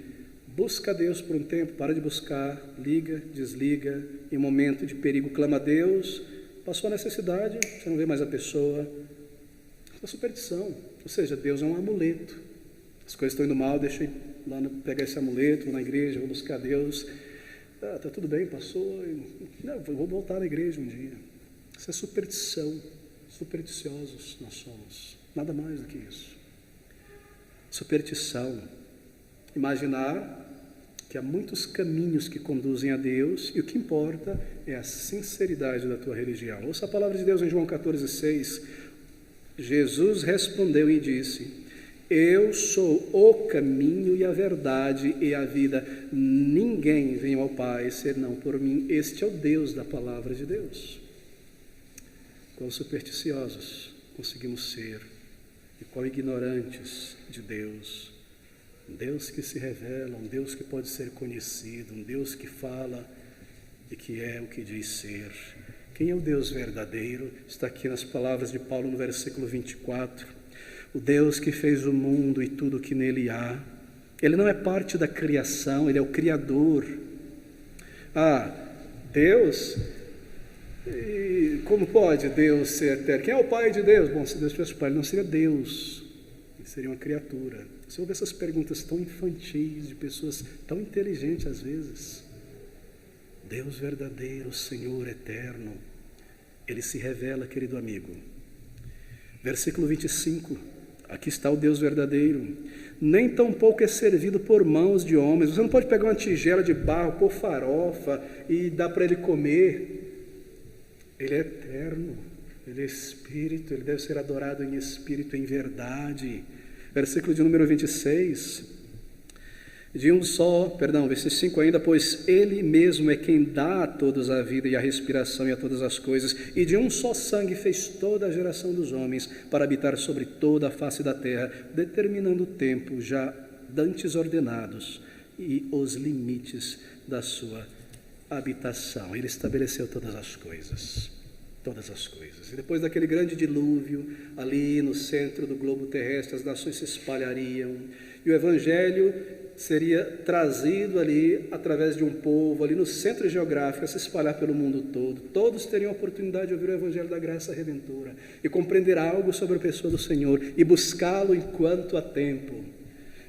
busca a Deus por um tempo, para de buscar, liga, desliga, em momento de perigo clama a Deus, passou a necessidade, você não vê mais a pessoa. É superstição, ou seja, Deus é um amuleto. As coisas estão indo mal, deixa eu ir lá pegar esse amuleto, vou na igreja, vou buscar Deus. Tá tudo bem, passou, não, vou voltar na igreja um dia. Isso é superstição, supersticiosos nós somos, nada mais do que isso. Superstição, imaginar que há muitos caminhos que conduzem a Deus e o que importa é a sinceridade da tua religião. Ouça a palavra de Deus em João 14,6. Jesus respondeu e disse: eu sou o caminho e a verdade e a vida. Ninguém vem ao Pai senão por mim. Este é o Deus da palavra de Deus. Quão supersticiosos conseguimos ser e quão ignorantes de Deus. Um Deus que se revela, um Deus que pode ser conhecido, um Deus que fala e que é o que diz ser. Quem é o Deus verdadeiro? Está aqui nas palavras de Paulo no versículo 24. O Deus que fez o mundo e tudo o que nele há. Ele não é parte da criação, ele é o Criador. Deus, e como pode Deus ser eterno? Quem é o Pai de Deus? Bom, se Deus fosse Pai, ele não seria Deus, ele seria uma criatura. Você ouve essas perguntas tão infantis, de pessoas tão inteligentes às vezes. Deus verdadeiro, Senhor eterno, ele se revela, querido amigo. Versículo 25, aqui está o Deus verdadeiro. Nem tampouco é servido por mãos de homens. Você não pode pegar uma tigela de barro, pôr farofa e dar para ele comer. Ele é eterno, ele é espírito, ele deve ser adorado em espírito, em verdade. Versículo de número 26. Versículo 5 ainda, pois ele mesmo é quem dá a todos a vida e a respiração e a todas as coisas, e de um só sangue fez toda a geração dos homens para habitar sobre toda a face da terra, determinando o tempo já dantes ordenados e os limites da sua habitação. Ele estabeleceu todas as coisas. E depois daquele grande dilúvio, ali no centro do globo terrestre, as nações se espalhariam, e o Evangelho seria trazido ali, através de um povo, ali no centro geográfico, a se espalhar pelo mundo todo. Todos teriam a oportunidade de ouvir o Evangelho da graça redentora, e compreender algo sobre a pessoa do Senhor, e buscá-lo enquanto há tempo.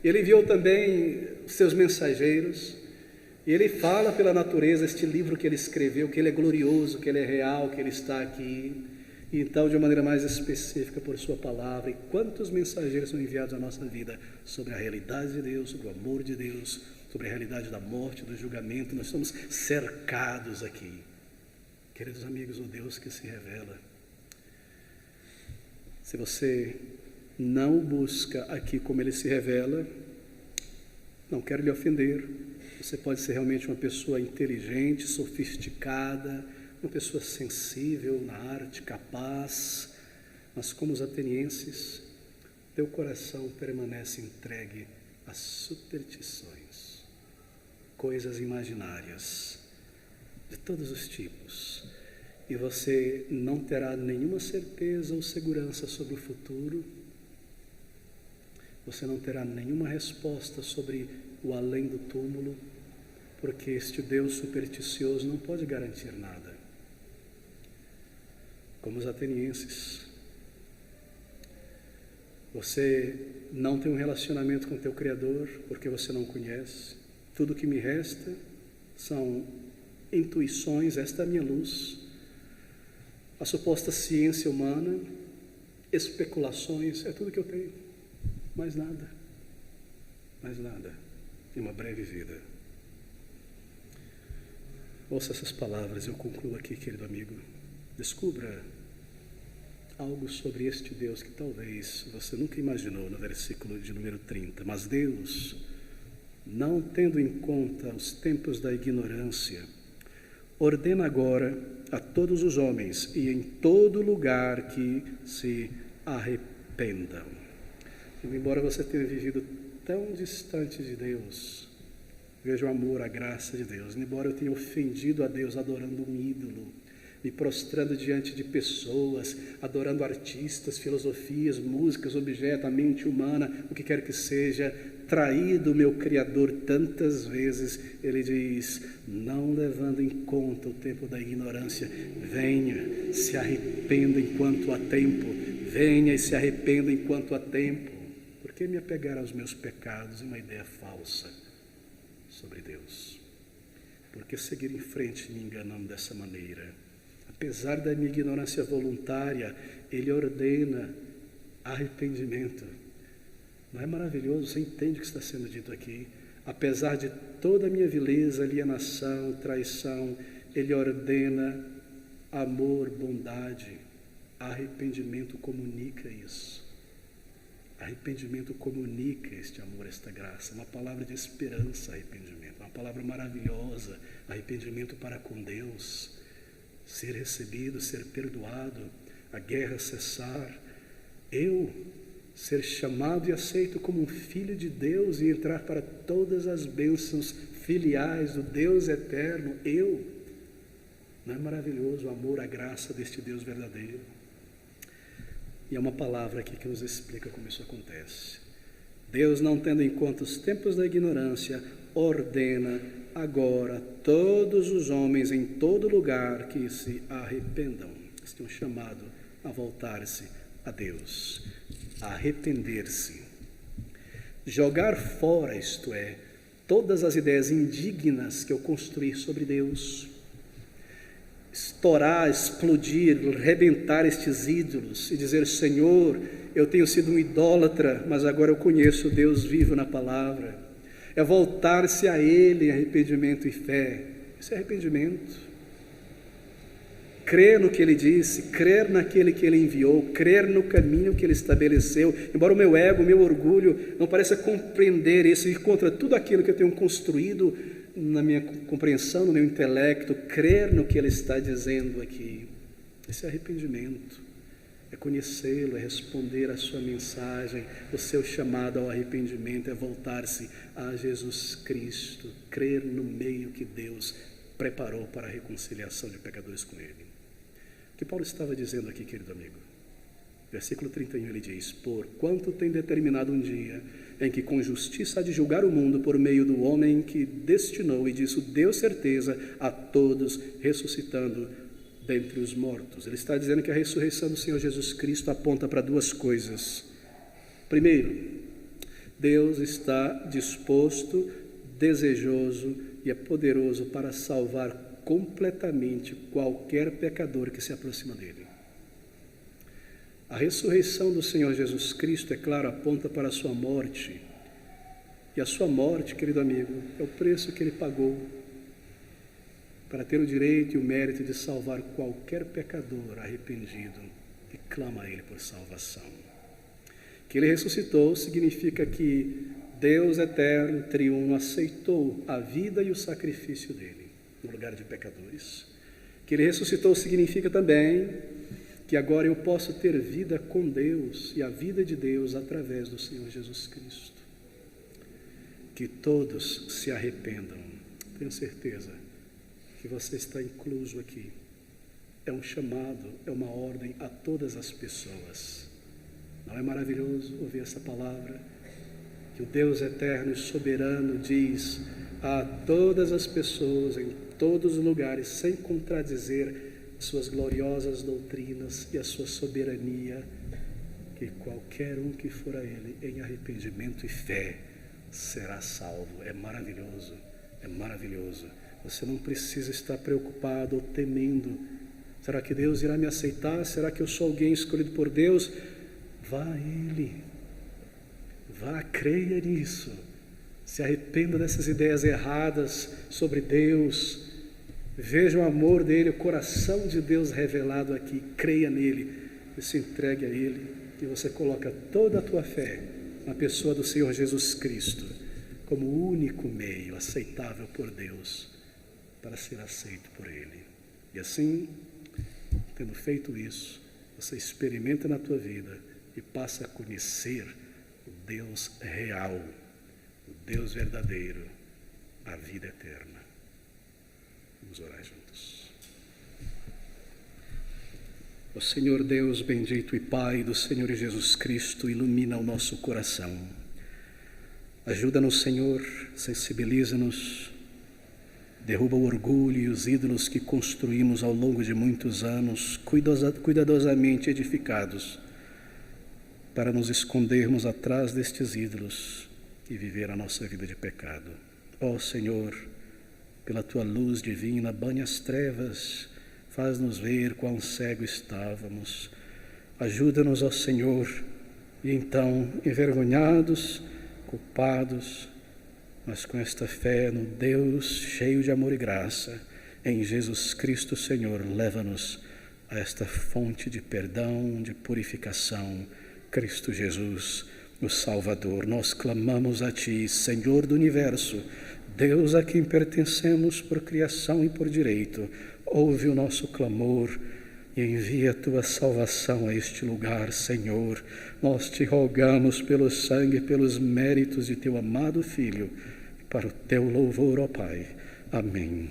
Ele enviou também seus mensageiros, e ele fala pela natureza, este livro que ele escreveu, que ele é glorioso, que ele é real, que ele está aqui. E então, de uma maneira mais específica, por sua palavra. E quantos mensageiros são enviados à nossa vida sobre a realidade de Deus, sobre o amor de Deus, sobre a realidade da morte, do julgamento. Nós somos cercados aqui. Queridos amigos, o Deus que se revela. Se você não o busca aqui como ele se revela, não quero lhe ofender. Você pode ser realmente uma pessoa inteligente, sofisticada, uma pessoa sensível na arte, capaz, mas como os atenienses, teu coração permanece entregue às superstições, coisas imaginárias, de todos os tipos, e você não terá nenhuma certeza ou segurança sobre o futuro, você não terá nenhuma resposta sobre o além do túmulo, porque este Deus supersticioso não pode garantir nada. Como os atenienses, você não tem um relacionamento com o teu Criador, porque você não conhece. Tudo que me resta são intuições, esta é a minha luz, a suposta ciência humana, especulações, é tudo que eu tenho, mais nada, em uma breve vida. Ouça essas palavras, eu concluo aqui, querido amigo. Descubra algo sobre este Deus que talvez você nunca imaginou no versículo de número 30. Mas Deus, não tendo em conta os tempos da ignorância, ordena agora a todos os homens e em todo lugar que se arrependam. E, embora você tenha vivido tão distante de Deus, veja o amor, a graça de Deus. Embora eu tenha ofendido a Deus adorando um ídolo, me prostrando diante de pessoas, adorando artistas, filosofias, músicas, objetos, a mente humana, o que quer que seja, traído o meu Criador tantas vezes, ele diz, não levando em conta o tempo da ignorância, venha, se arrependa enquanto há tempo, venha e se arrependa enquanto há tempo. Por que me apegar aos meus pecados e uma ideia falsa sobre Deus? Por que seguir em frente me enganando dessa maneira? Apesar da minha ignorância voluntária, ele ordena arrependimento. Não é maravilhoso? Você entende o que está sendo dito aqui? Apesar de toda a minha vileza, alienação, traição, ele ordena amor, bondade. Arrependimento comunica isso. Arrependimento comunica este amor, esta graça. Uma palavra de esperança, arrependimento. Uma palavra maravilhosa, arrependimento para com Deus. Ser recebido, ser perdoado, a guerra cessar. Eu ser chamado e aceito como um filho de Deus e entrar para todas as bênçãos filiais do Deus eterno. Eu. Não é maravilhoso o amor, a graça deste Deus verdadeiro? E é uma palavra aqui que nos explica como isso acontece. Deus, não tendo em conta os tempos da ignorância, ordena agora todos os homens em todo lugar que se arrependam. Estão chamados a voltar-se a Deus, a arrepender-se. Jogar fora, isto é, todas as ideias indignas que eu construí sobre Deus. Estourar, explodir, rebentar estes ídolos e dizer, Senhor, eu tenho sido um idólatra, mas agora eu conheço o Deus vivo na palavra. É voltar-se a Ele em arrependimento e fé. Isso é arrependimento. Crer no que Ele disse, crer naquele que Ele enviou, crer no caminho que Ele estabeleceu. Embora o meu ego, o meu orgulho não pareça compreender isso, ir contra tudo aquilo que eu tenho construído na minha compreensão, no meu intelecto, crer no que Ele está dizendo aqui. Esse é arrependimento. É conhecê-lo, é responder à sua mensagem, o seu chamado ao arrependimento, é voltar-se a Jesus Cristo, crer no meio que Deus preparou para a reconciliação de pecadores com Ele. O que Paulo estava dizendo aqui, querido amigo? Versículo 31, ele diz, porquanto tem determinado um dia em que com justiça há de julgar o mundo por meio do homem que destinou, e disso deu certeza a todos, ressuscitando dentre os mortos. Ele está dizendo que a ressurreição do Senhor Jesus Cristo aponta para duas coisas. Primeiro, Deus está disposto, desejoso e é poderoso para salvar completamente qualquer pecador que se aproxima dele. A ressurreição do Senhor Jesus Cristo, é claro, aponta para a sua morte. E a sua morte, querido amigo, é o preço que Ele pagou para ter o direito e o mérito de salvar qualquer pecador arrependido que clama a Ele por salvação. Que Ele ressuscitou significa que Deus eterno, triuno, aceitou a vida e o sacrifício dEle no lugar de pecadores. Que Ele ressuscitou significa também que agora eu posso ter vida com Deus e a vida de Deus através do Senhor Jesus Cristo. Que todos se arrependam. Tenho certeza que você está incluso aqui. É um chamado, é uma ordem a todas as pessoas. Não é maravilhoso ouvir essa palavra? Que o Deus eterno e soberano diz a todas as pessoas, em todos os lugares, sem contradizer suas gloriosas doutrinas e a sua soberania, que qualquer um que for a Ele em arrependimento e fé será salvo. É maravilhoso, é maravilhoso. Você não precisa estar preocupado ou temendo. Será que Deus irá me aceitar? Será que eu sou alguém escolhido por Deus? Vá a Ele, vá, creia nisso, se arrependa dessas ideias erradas sobre Deus. Veja o amor dEle, o coração de Deus revelado aqui, creia nele e se entregue a Ele, e você coloca toda a tua fé na pessoa do Senhor Jesus Cristo, como o único meio aceitável por Deus para ser aceito por Ele. E assim, tendo feito isso, você experimenta na tua vida e passa a conhecer o Deus real, o Deus verdadeiro, a vida eterna. Vamos orar juntos. O Senhor Deus bendito e Pai do Senhor Jesus Cristo, ilumina o nosso coração. Ajuda-nos, Senhor, sensibiliza-nos, derruba o orgulho e os ídolos que construímos ao longo de muitos anos, cuidadosamente edificados, para nos escondermos atrás destes ídolos e viver a nossa vida de pecado. Ó Senhor, pela Tua luz divina, banha as trevas, faz-nos ver quão cego estávamos. Ajuda-nos, ó Senhor, e então, envergonhados, culpados, mas com esta fé no Deus cheio de amor e graça, em Jesus Cristo, Senhor, leva-nos a esta fonte de perdão, de purificação, Cristo Jesus, o Salvador. Nós clamamos a Ti, Senhor do Universo, Deus a quem pertencemos por criação e por direito. Ouve o nosso clamor e envia a Tua salvação a este lugar, Senhor. Nós Te rogamos pelo sangue e pelos méritos de Teu amado Filho, para o Teu louvor, ó Pai. Amém.